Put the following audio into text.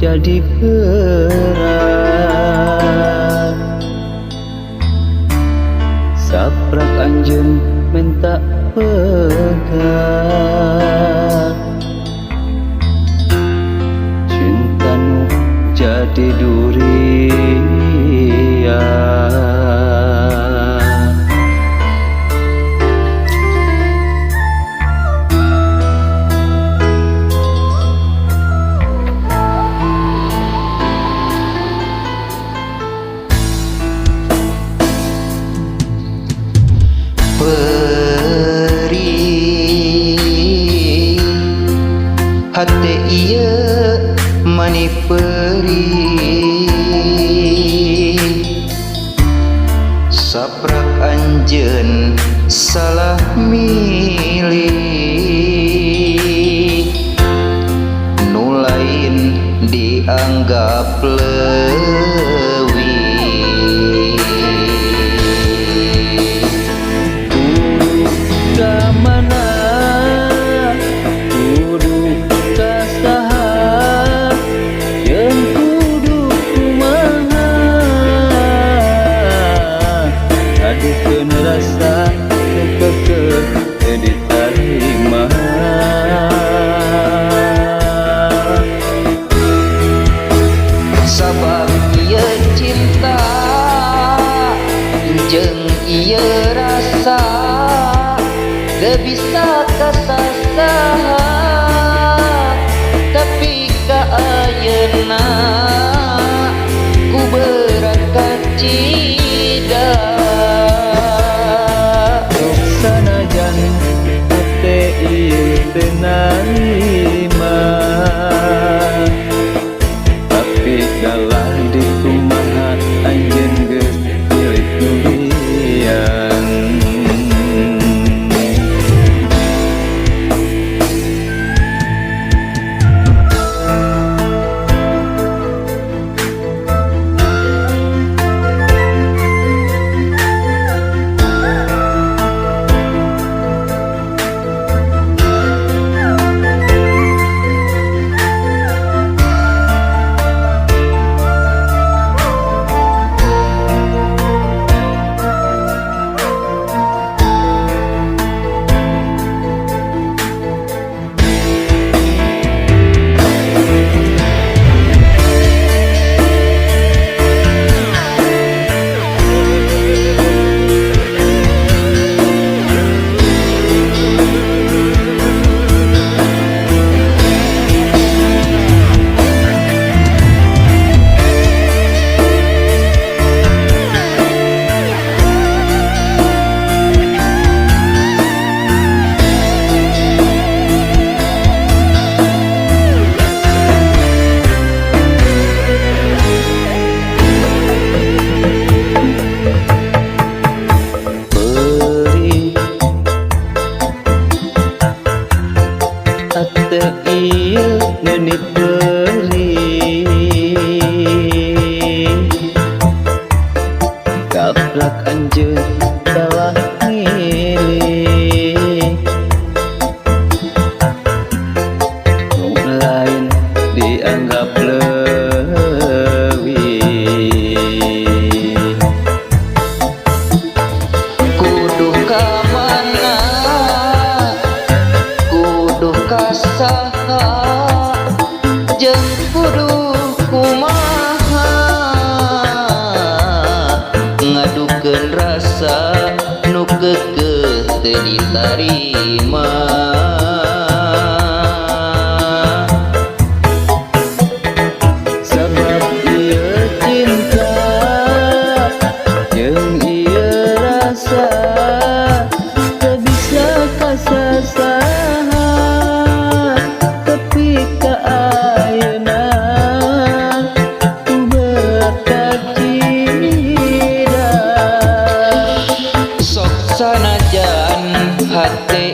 jadi berat. Saprak anjeun minta pegat, cinta nu jadi durian. Perih hati ieu mani perih, saprak anjeun salah milih, nu lain dianggap leuwih. Kamana kudu kasaha jeung kudu kumaha, ngadukeun rasa nu keukeuh teu ditarima. Sabab ieu cinta jeung ieu rasa teu bisa kasasaha, tapi ka ayeuna ku berat kacida. Sok sanajan hate ieu teu narima, tapi galah di kumaha anjeun geus milik nulian. Hate ieu ngeunit perih, gaplak anjeun salah milih, nu lain dianggap leuwih. Kudu ka mana, kudu ka saha, jeung kudu kumaha, ngadukeun rasa nu keukeuh teu ditarima. Sabab ieu cinta jeung ieu rasa teu bisa kasasaha, tapi ka ayeuna ku berat kacida. Sok sanajan hate